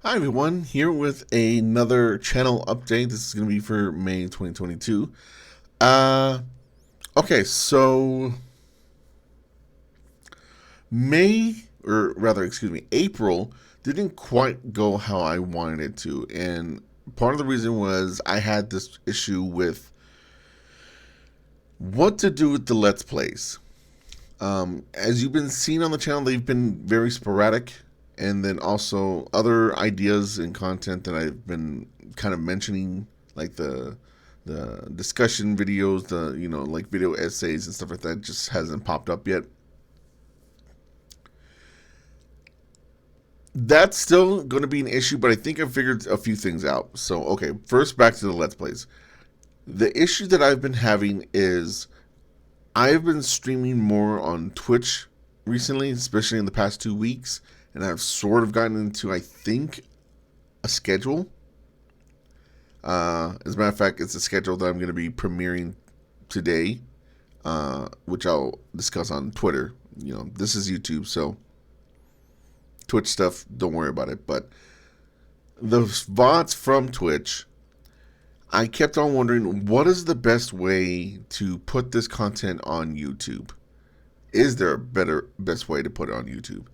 Hi everyone, here with another channel update. This is going to be for May 2022. Uh, okay, so April didn't quite go how I wanted it to. And part of the reason was I had this issue with what to do with the Let's Plays. As you've been seeing on the channel, they've been very sporadic, and then also other ideas and content that I've been kind of mentioning, like the discussion videos, the like video essays and stuff like that, just hasn't popped up yet. That's still going to be an issue, but I think I've figured a few things out. So, okay, first back to the Let's Plays. The issue that I've been having is I've been streaming more on Twitch recently, especially in the past 2 weeks, and I've sort of gotten into, I think, a schedule. As a matter of fact, it's a schedule that I'm going to be premiering today, which I'll discuss on Twitter. This is YouTube, so Twitch stuff, don't worry about it. But the VODs from Twitch, I kept on wondering, what is the best way to put this content on YouTube? Is there a best way to put it on YouTube?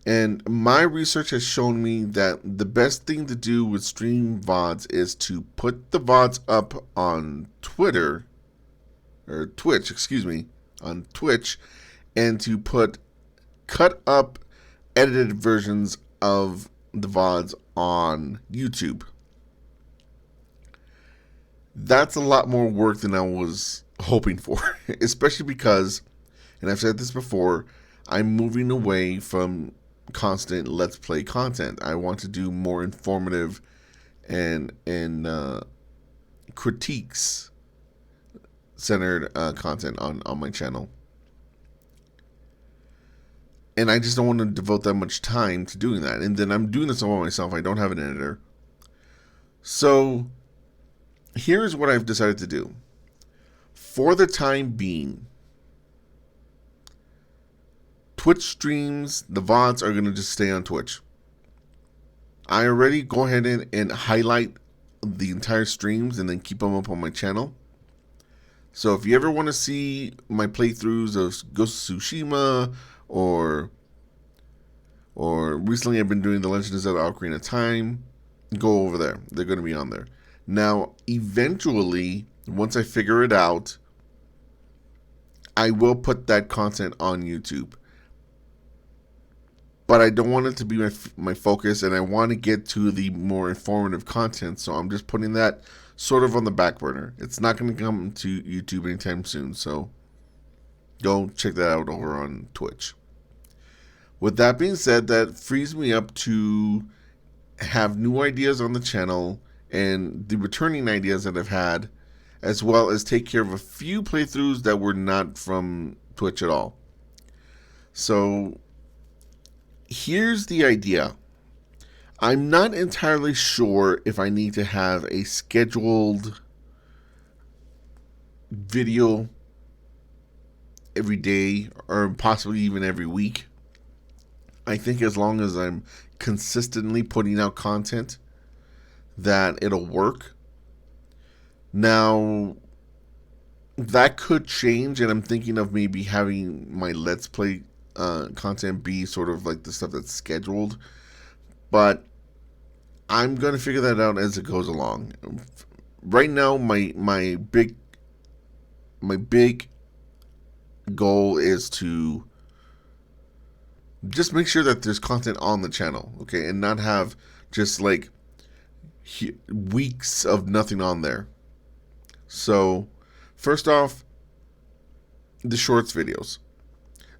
And my research has shown me that the best thing to do with stream VODs is to put the VODs up on on Twitch, and to put cut up edited versions of the VODs on YouTube. That's a lot more work than I was hoping for, especially because, and I've said this before, I'm moving away from constant Let's Play content. I want to do more informative and critiques centered content on my channel. And I just don't want to devote that much time to doing that. And then I'm doing this all by myself. I don't have an editor. So here's what I've decided to do. For the time being, Twitch streams, the VODs are going to just stay on Twitch. I already go ahead and highlight the entire streams and then keep them up on my channel. So if you ever want to see my playthroughs of Ghost of Tsushima, or recently I've been doing The Legend of Zelda Ocarina of Time, go over there. They're going to be on there. Now, eventually, once I figure it out, I will put that content on YouTube. But I don't want it to be my focus, and I want to get to the more informative content, so I'm just putting that sort of on the back burner. It's not going to come to YouTube anytime soon, so go check that out over on Twitch. With that being said, that frees me up to have new ideas on the channel and the returning ideas that I've had, as well as take care of a few playthroughs that were not from Twitch at all. So here's the idea. I'm not entirely sure if I need to have a scheduled video every day or possibly even every week. I think as long as I'm consistently putting out content, that it'll work. Now, that could change, and I'm thinking of maybe having my Let's Play content be sort of like the stuff that's scheduled, but I'm gonna figure that out as it goes along. Right now, my big goal is to just make sure that there's content on the channel, okay, and not have just like weeks of nothing on there. So, first off, the shorts videos.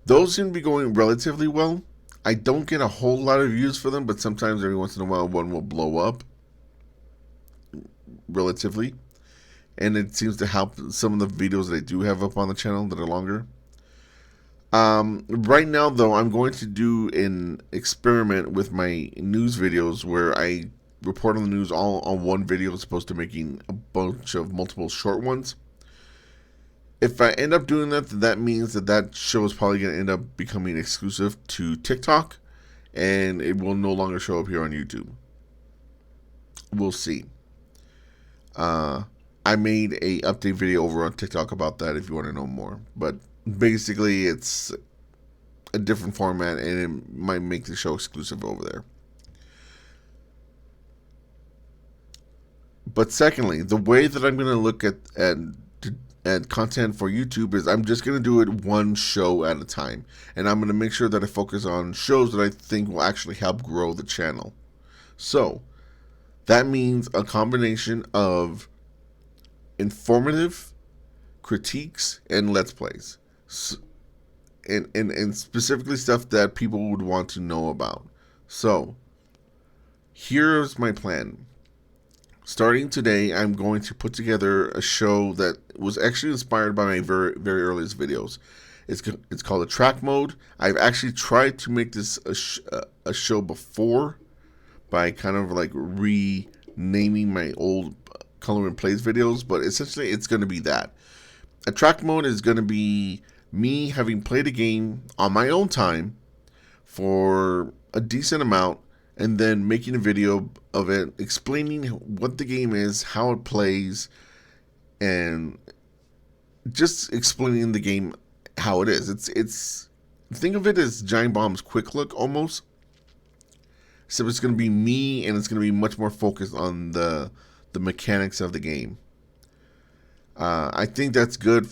Those seem to be going relatively well. I don't get a whole lot of views for them, but sometimes every once in a while one will blow up relatively. And it seems to help some of the videos that I do have up on the channel that are longer. Right now, though, I'm going to do an experiment with my news videos where I report on the news all on one video as opposed to making a bunch of multiple short ones. If I end up doing that, that means that show is probably going to end up becoming exclusive to TikTok, and it will no longer show up here on YouTube. we'll see. I made a update video over on TikTok about that if you want to know more. But basically, it's a different format, and it might make the show exclusive over there. But secondly, the way that I'm going to look at content for YouTube is I'm just going to do it one show at a time. And I'm going to make sure that I focus on shows that I think will actually help grow the channel. So, that means a combination of informative critiques and let's plays. And specifically stuff that people would want to know about. So, here's my plan. Starting today, I'm going to put together a show that was actually inspired by my very, very earliest videos. It's called a track mode. I've actually tried to make this a show before by kind of like renaming my old Colorwind Plays videos, but essentially it's going to be that. A track mode is going to be me having played a game on my own time for a decent amount, and then making a video of it, explaining what the game is, how it plays, and just explaining the game how it is. It's think of it as Giant Bomb's Quick Look almost. So it's going to be me, and it's going to be much more focused on the mechanics of the game. I think that's good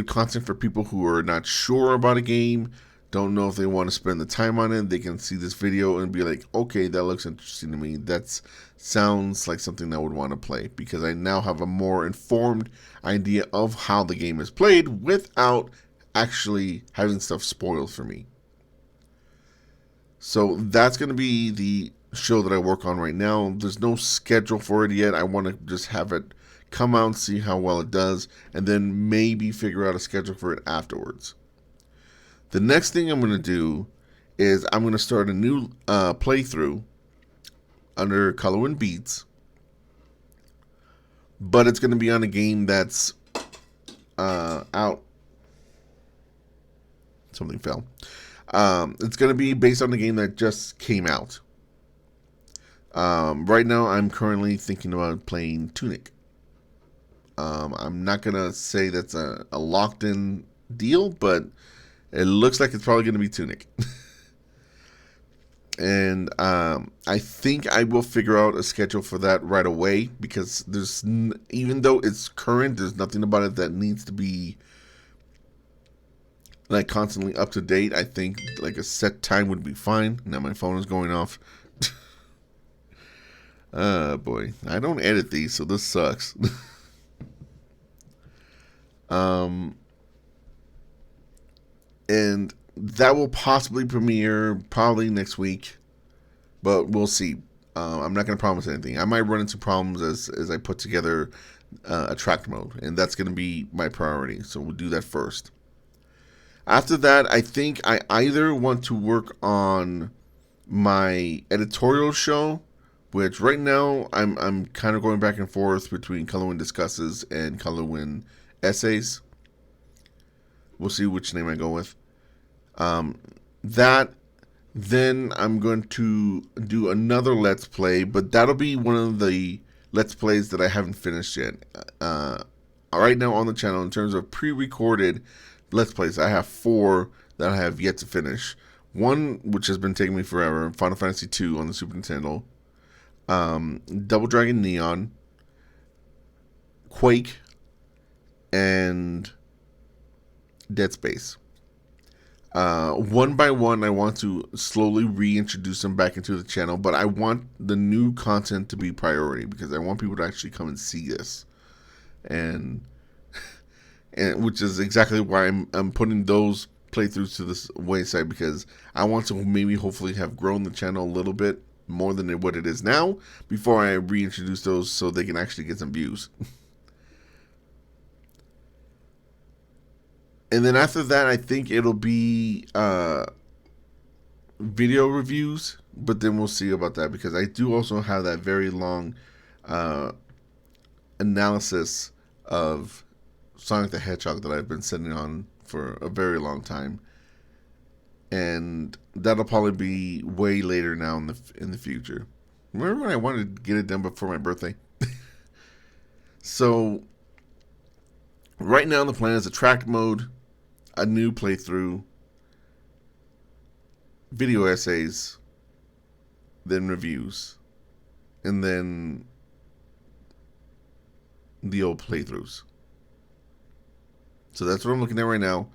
content for people who are not sure about a game, don't know if they want to spend the time on it. They can see this video and be like, okay, that looks interesting to me. That sounds like something I would want to play, because I now have a more informed idea of how the game is played without actually having stuff spoiled for me. So that's going to be the show that I work on right now. There's no schedule for it yet. I want to just have it come out and see how well it does, and then maybe figure out a schedule for it afterwards. The next thing I'm going to do is I'm going to start a new playthrough under Colorwind Beats, but it's going to be on a game that's out. Something fell. It's going to be based on the game that just came out. Right now, I'm currently thinking about playing Tunic. I'm not going to say that's a locked-in deal, but it looks like it's probably going to be Tunic. And I think I will figure out a schedule for that right away, because there's even though it's current, there's nothing about it that needs to be like constantly up to date. I think like a set time would be fine. Now my phone is going off. Boy, I don't edit these, so this sucks. And that will possibly premiere probably next week, but we'll see. I'm not going to promise anything. I might run into problems as I put together a track mode, and that's going to be my priority. So we'll do that first. After that, I think I either want to work on my editorial show, which right now I'm kind of going back and forth between Colorwind Discusses and Colorwind Essays. We'll see which name I go with. Then I'm going to do another Let's Play, but that'll be one of the Let's Plays that I haven't finished yet. Right now on the channel, in terms of pre-recorded Let's Plays, I have 4 that I have yet to finish. One, which has been taking me forever, Final Fantasy II on the Super Nintendo, Double Dragon Neon, Quake, and Dead Space. One by one, I want to slowly reintroduce them back into the channel, but I want the new content to be priority, because I want people to actually come and see this, and which is exactly why I'm putting those playthroughs to this wayside, because I want to maybe hopefully have grown the channel a little bit more than what it is now before I reintroduce those, so they can actually get some views. And then after that, I think it'll be video reviews, but then we'll see about that, because I do also have that very long analysis of Sonic the Hedgehog that I've been sitting on for a very long time, and that'll probably be way later now in the future. Remember when I wanted to get it done before my birthday? So right now the plan is attract mode, a new playthrough, video essays, then reviews, and then the old playthroughs. So that's what I'm looking at right now.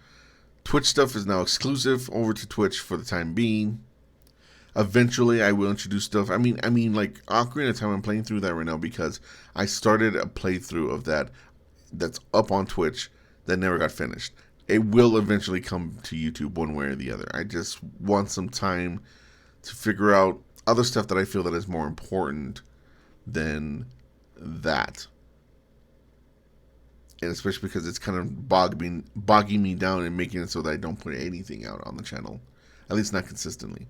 Twitch stuff is now exclusive over to Twitch for the time being. Eventually, I will introduce stuff. Like Ocarina of Time, I'm playing through that right now because I started a playthrough of that that's up on Twitch that never got finished. It will eventually come to YouTube one way or the other. I just want some time to figure out other stuff that I feel that is more important than that. And especially because it's kind of bogging me down and making it so that I don't put anything out on the channel, at least not consistently.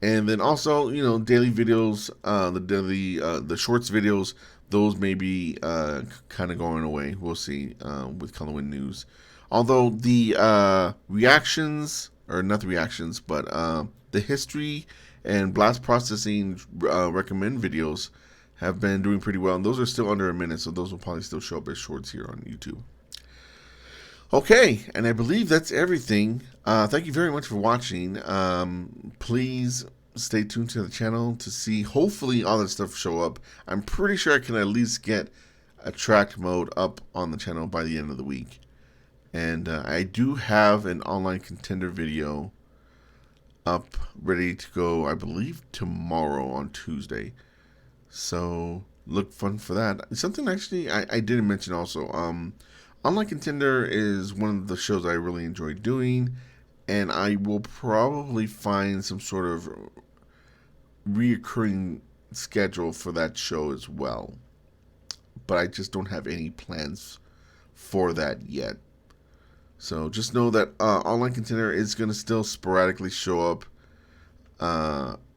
And then also, daily videos, the shorts videos, those may be kind of going away. We'll see with Colorwind news. Although the reactions, or not the reactions, but the history and blast processing recommend videos have been doing pretty well, and those are still under a minute, so those will probably still show up as shorts here on YouTube. Okay, and I believe that's everything. Thank you very much for watching. Please stay tuned to the channel to see, hopefully, all that stuff show up. I'm pretty sure I can at least get attract mode up on the channel by the end of the week. And I do have an online contender video up, ready to go, I believe, tomorrow on Tuesday. So look fun for that. Something actually I didn't mention also. Online Contender is one of the shows I really enjoy doing, and I will probably find some sort of reoccurring schedule for that show as well. But I just don't have any plans for that yet. So just know that Online Contender is going to still sporadically show up.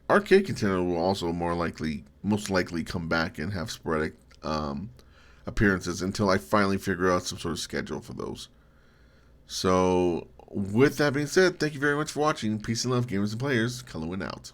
Arcade Contender will also most likely come back and have sporadic appearances until I finally figure out some sort of schedule for those. So with that being said, thank you very much for watching. Peace and love, gamers and players. Colorwind out.